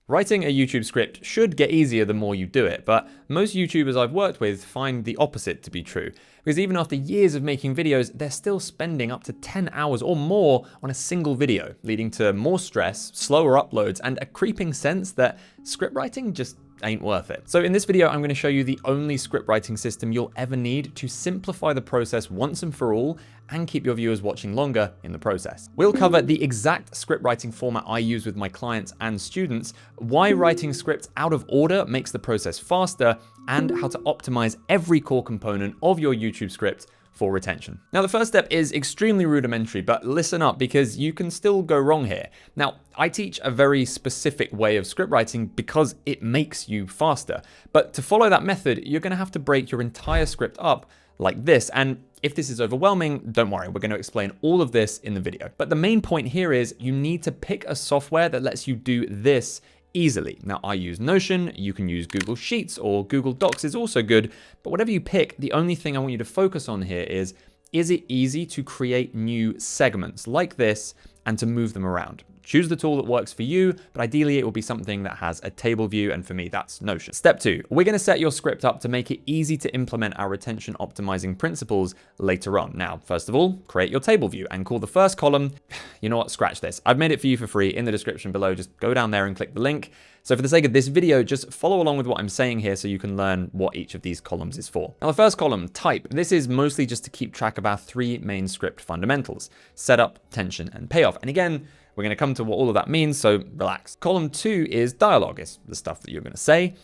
Writing a YouTube script should get easier the more you do it, but most YouTubers I've worked with find the opposite to be true. Because even after years of making videos, they're still spending up to 10 hours or more on a single video, leading to more stress, slower uploads, and a creeping sense that script writing just ain't worth it. So in this video, I'm going to show you the only script writing system you'll ever need to simplify the process once and for all and keep your viewers watching longer in the process. We'll cover the exact script writing format I use with my clients and students, why writing scripts out of order makes the process faster, and how to optimize every core component of your YouTube script for retention. Now, the first step is extremely rudimentary, but listen up because you can still go wrong here. Now, I teach a very specific way of script writing because it makes you faster. But to follow that method, you're gonna have to break your entire script up like this. And if this is overwhelming, don't worry, we're gonna explain all of this in the video. But the main point here is you need to pick a software that lets you do this easily. Now, I use Notion, you can use Google Sheets or Google Docs is also good, but whatever you pick, the only thing I want you to focus on here is it easy to create new segments like this and to move them around? Choose the tool that works for you, but ideally it will be something that has a table view, and for me, that's Notion. Step 2, we're gonna set your script up to make it easy to implement our retention optimizing principles later on. Now, first of all, create your table view and call the first column, you know what, scratch this. I've made it for you for free in the description below. Just go down there and click the link. So for the sake of this video, just follow along with what I'm saying here so you can learn what each of these columns is for. Now, the first column, type. This is mostly just to keep track of our 3 main script fundamentals: setup, tension, and payoff. And again, we're going to come to what all of that means, so relax. Column 2 is dialogue. It's the stuff that you're going to say.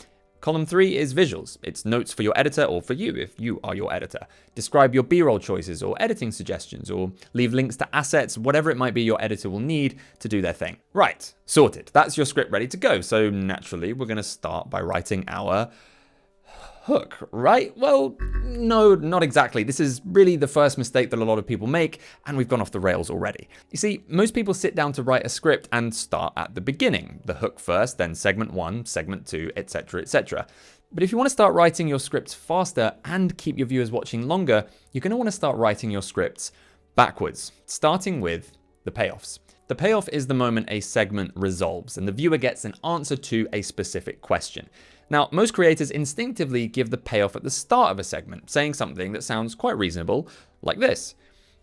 Column 3 is visuals. It's notes for your editor or for you if you are your editor. Describe your B-roll choices or editing suggestions, or leave links to assets, whatever it might be your editor will need to do their thing. Right, sorted. That's your script ready to go. So naturally, we're going to start by writing our hook, right? Well, no, not exactly. This is really the first mistake that a lot of people make, and we've gone off the rails already. You see, most people sit down to write a script and start at the beginning, the hook first, then segment 1, segment 2, etc., etc. But if you want to start writing your scripts faster and keep your viewers watching longer, you're going to want to start writing your scripts backwards, starting with the payoffs. The payoff is the moment a segment resolves and the viewer gets an answer to a specific question. Now, most creators instinctively give the payoff at the start of a segment, saying something that sounds quite reasonable, like this.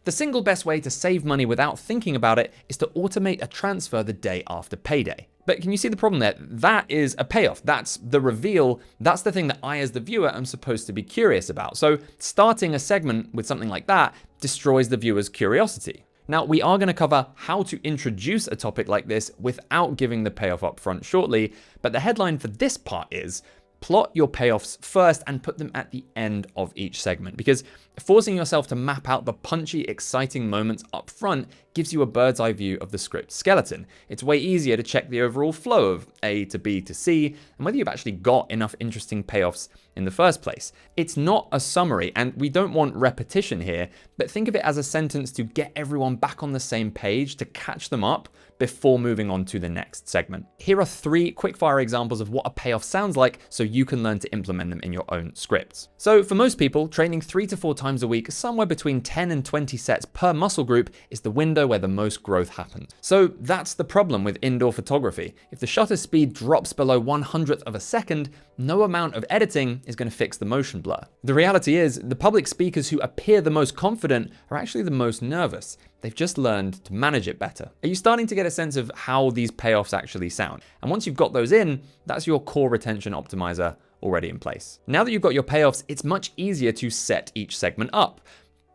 The single best way to save money without thinking about it is to automate a transfer the day after payday. But can you see the problem there? That is a payoff. That's the reveal. That's the thing that I, as the viewer, am supposed to be curious about. So starting a segment with something like that destroys the viewer's curiosity. Now, we are going to cover how to introduce a topic like this without giving the payoff up front shortly, but the headline for this part is plot your payoffs first and put them at the end of each segment, because forcing yourself to map out the punchy, exciting moments up front gives you a bird's eye view of the script skeleton. It's way easier to check the overall flow of A to B to C and whether you've actually got enough interesting payoffs in the first place. It's not a summary, and we don't want repetition here, but think of it as a sentence to get everyone back on the same page, to catch them up before moving on to the next segment. Here are 3 quickfire examples of what a payoff sounds like so you can learn to implement them in your own scripts. So for most people, training 3 to 4 times a week, somewhere between 10 and 20 sets per muscle group, is the window where the most growth happens. So that's the problem with indoor photography. If the shutter speed drops below 1/100th of a second, no amount of editing is going to fix the motion blur. The reality is, the public speakers who appear the most confident are actually the most nervous. They've just learned to manage it better. Are you starting to get a sense of how these payoffs actually sound? And once you've got those in, that's your core retention optimizer already in place. Now that you've got your payoffs, it's much easier to set each segment up,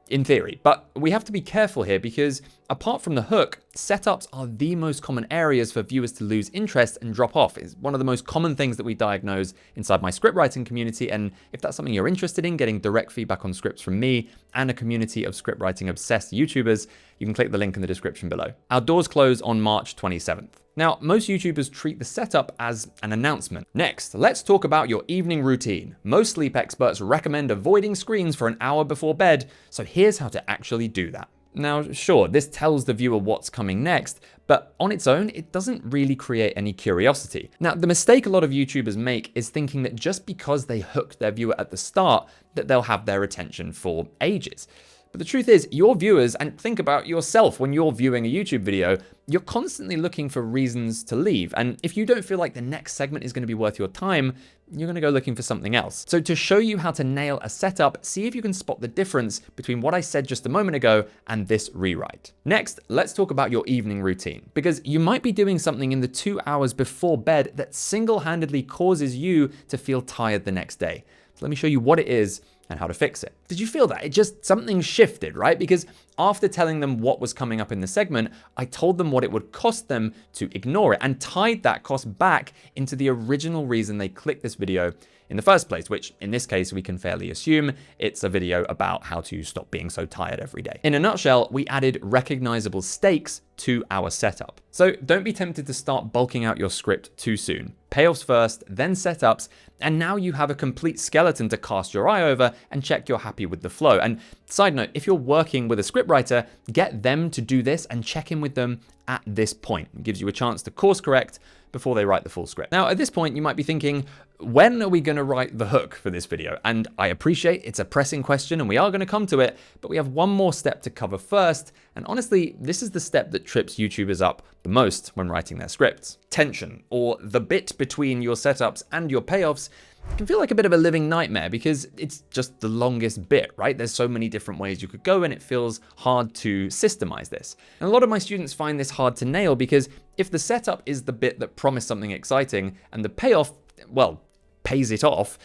in theory. But we have to be careful here because apart from the hook, setups are the most common areas for viewers to lose interest and drop off. It's one of the most common things that we diagnose inside my script writing community. And if that's something you're interested in, getting direct feedback on scripts from me and a community of script writing obsessed YouTubers, you can click the link in the description below. Our doors close on March 27th. Now, most YouTubers treat the setup as an announcement. Next, let's talk about your evening routine. Most sleep experts recommend avoiding screens for an hour before bed, so here's how to actually do that. Now, sure, this tells the viewer what's coming next, but on its own, it doesn't really create any curiosity. Now, the mistake a lot of YouTubers make is thinking that just because they hook their viewer at the start, that they'll have their attention for ages. But the truth is, your viewers, and think about yourself when you're viewing a YouTube video, you're constantly looking for reasons to leave. And if you don't feel like the next segment is going to be worth your time, you're going to go looking for something else. So to show you how to nail a setup, see if you can spot the difference between what I said just a moment ago and this rewrite. Next, let's talk about your evening routine, because you might be doing something in the 2 hours before bed that single-handedly causes you to feel tired the next day. So let me show you what it is and how to fix it. Did you feel that? It just, something shifted, right? Because after telling them what was coming up in the segment, I told them what it would cost them to ignore it and tied that cost back into the original reason they clicked this video in the first place, which in this case, we can fairly assume it's a video about how to stop being so tired every day. In a nutshell, we added recognizable stakes to our setup. So don't be tempted to start bulking out your script too soon. Payoffs first, then setups, and now you have a complete skeleton to cast your eye over and check you're happy with the flow. And side note, if you're working with a scriptwriter, get them to do this and check in with them at this point. It gives you a chance to course correct before they write the full script. Now, at this point, you might be thinking, when are we going to write the hook for this video? And I appreciate it's a pressing question and we are going to come to it, but we have one more step to cover first. And honestly, this is the step that trips YouTubers up the most when writing their scripts. Tension, or the bit between your setups and your payoffs, can feel like a bit of a living nightmare because it's just the longest bit, right? There's so many different ways you could go and it feels hard to systemize this. And a lot of my students find this hard to nail because if the setup is the bit that promised something exciting and the payoff, well, pays it off,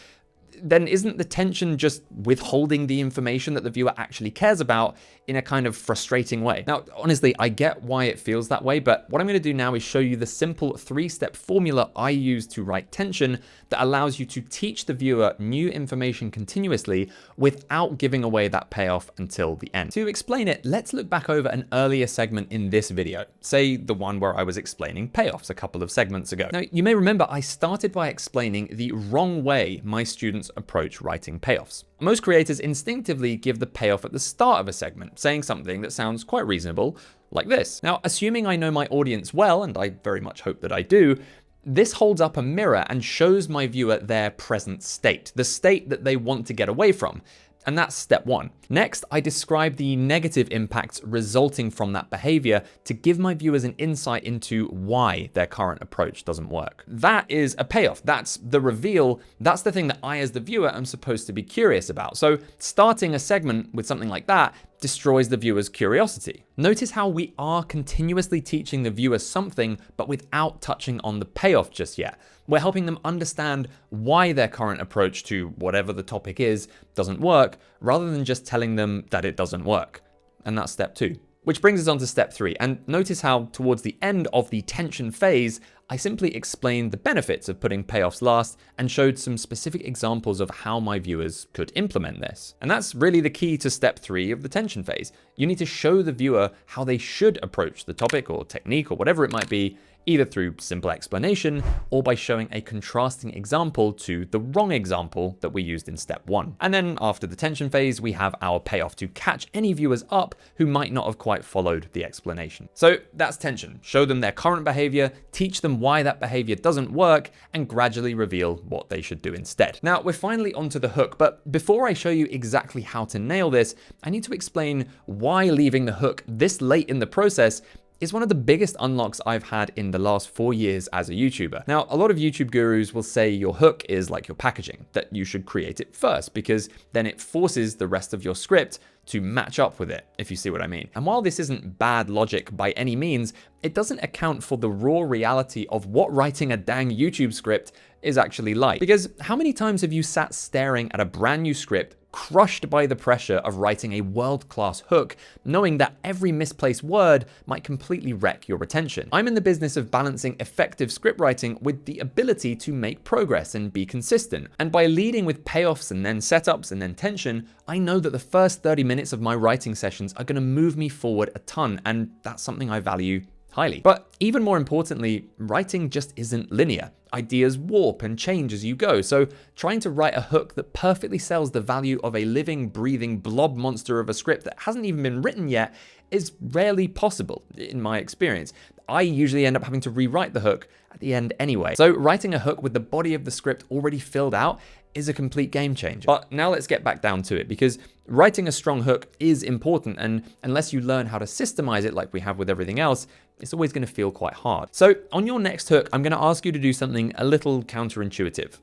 then isn't the tension just withholding the information that the viewer actually cares about in a kind of frustrating way? Now, honestly, I get why it feels that way, but what I'm going to do now is show you the simple 3-step formula I use to write tension that allows you to teach the viewer new information continuously without giving away that payoff until the end. To explain it, let's look back over an earlier segment in this video, say the one where I was explaining payoffs a couple of segments ago. Now, you may remember I started by explaining the wrong way my students approach writing payoffs. Most creators instinctively give the payoff at the start of a segment, saying something that sounds quite reasonable, like this. Now, assuming I know my audience well, and I very much hope that I do, this holds up a mirror and shows my viewer their present state, the state that they want to get away from. And that's step one. Next, I describe the negative impacts resulting from that behavior to give my viewers an insight into why their current approach doesn't work. That is a payoff. That's the reveal. That's the thing that I, as the viewer, am supposed to be curious about. So starting a segment with something like that destroys the viewer's curiosity. Notice how we are continuously teaching the viewer something, but without touching on the payoff just yet. We're helping them understand why their current approach to whatever the topic is doesn't work, rather than just telling them that it doesn't work. And that's step 2. Which brings us on to step 3, and notice how towards the end of the tension phase, I simply explained the benefits of putting payoffs last and showed some specific examples of how my viewers could implement this. And that's really the key to step 3 of the tension phase. You need to show the viewer how they should approach the topic or technique or whatever it might be, either through simple explanation or by showing a contrasting example to the wrong example that we used in step 1. And then after the tension phase, we have our payoff to catch any viewers up who might not have quite followed the explanation. So that's tension. Show them their current behavior, teach them why that behavior doesn't work, and gradually reveal what they should do instead. Now, we're finally onto the hook, but before I show you exactly how to nail this, I need to explain why leaving the hook this late in the process is one of the biggest unlocks I've had in the last 4 years as a YouTuber. Now, a lot of YouTube gurus will say your hook is like your packaging, that you should create it first because then it forces the rest of your script to match up with it, if you see what I mean. And while this isn't bad logic by any means, it doesn't account for the raw reality of what writing a dang YouTube script is actually like. Because how many times have you sat staring at a brand new script, crushed by the pressure of writing a world-class hook, knowing that every misplaced word might completely wreck your retention? I'm in the business of balancing effective script writing with the ability to make progress and be consistent. And by leading with payoffs and then setups and then tension, I know that the first 30 minutes of my writing sessions are going to move me forward a ton, and that's something I value highly. But even more importantly, writing just isn't linear. Ideas warp and change as you go, so trying to write a hook that perfectly sells the value of a living, breathing blob monster of a script that hasn't even been written yet is rarely possible, in my experience. I usually end up having to rewrite the hook at the end anyway. So writing a hook with the body of the script already filled out is a complete game changer. But now let's get back down to it, because writing a strong hook is important, and unless you learn how to systemize it like we have with everything else, it's always going to feel quite hard. So on your next hook, I'm going to ask you to do something a little counterintuitive.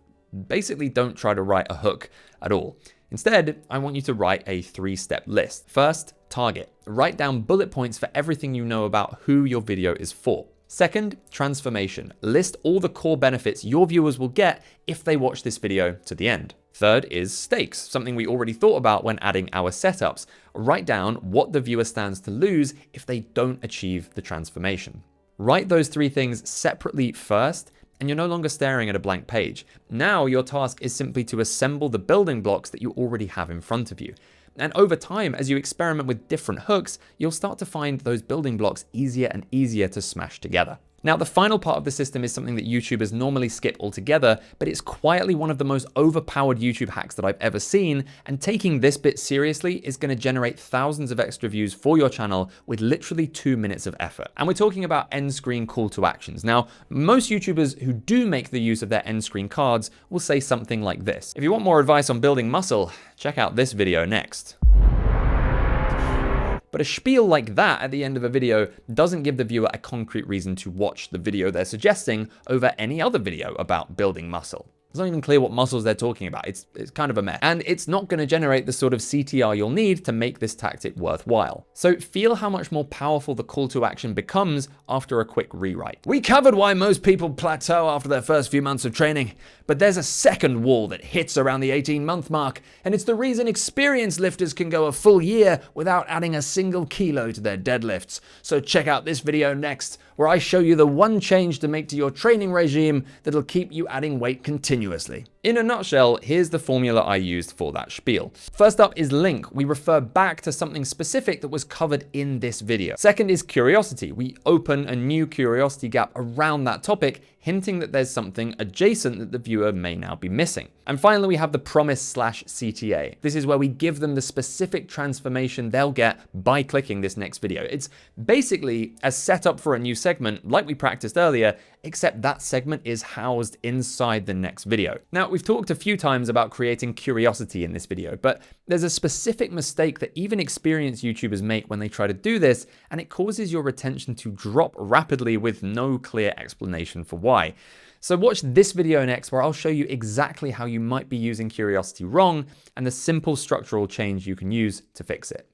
Basically, don't try to write a hook at all. Instead, I want you to write a 3-step list. First, target. Write down bullet points for everything you know about who your video is for. Second, transformation. List all the core benefits your viewers will get if they watch this video to the end. Third is stakes, something we already thought about when adding our setups. Write down what the viewer stands to lose if they don't achieve the transformation. Write those 3 things separately first, and you're no longer staring at a blank page. Now your task is simply to assemble the building blocks that you already have in front of you. And over time, as you experiment with different hooks, you'll start to find those building blocks easier and easier to smash together. Now, the final part of the system is something that YouTubers normally skip altogether, but it's quietly one of the most overpowered YouTube hacks that I've ever seen, and taking this bit seriously is going to generate thousands of extra views for your channel with literally 2 minutes of effort. And we're talking about end screen call to actions. Now, most YouTubers who do make the use of their end screen cards will say something like this. If you want more advice on building muscle, check out this video next. But a spiel like that at the end of a video doesn't give the viewer a concrete reason to watch the video they're suggesting over any other video about building muscle. It's not even clear what muscles they're talking about. It's kind of a mess. And it's not going to generate the sort of CTR you'll need to make this tactic worthwhile. So feel how much more powerful the call to action becomes after a quick rewrite. We covered why most people plateau after their first few months of training, but there's a second wall that hits around the 18-month mark, and it's the reason experienced lifters can go a full year without adding a single kilo to their deadlifts. So check out this video next, where I show you the one change to make to your training regime that'll keep you adding weight continuously. In a nutshell, here's the formula I used for that spiel. First up is link. We refer back to something specific that was covered in this video. Second is curiosity. We open a new curiosity gap around that topic, hinting that there's something adjacent that the viewer may now be missing. And finally, we have the promise/CTA. This is where we give them the specific transformation they'll get by clicking this next video. It's basically a setup for a new segment like we practiced earlier, except that segment is housed inside the next video. Now, we've talked a few times about creating curiosity in this video, but there's a specific mistake that even experienced YouTubers make when they try to do this, and it causes your retention to drop rapidly with no clear explanation for why. So watch this video next, where I'll show you exactly how you might be using curiosity wrong and the simple structural change you can use to fix it.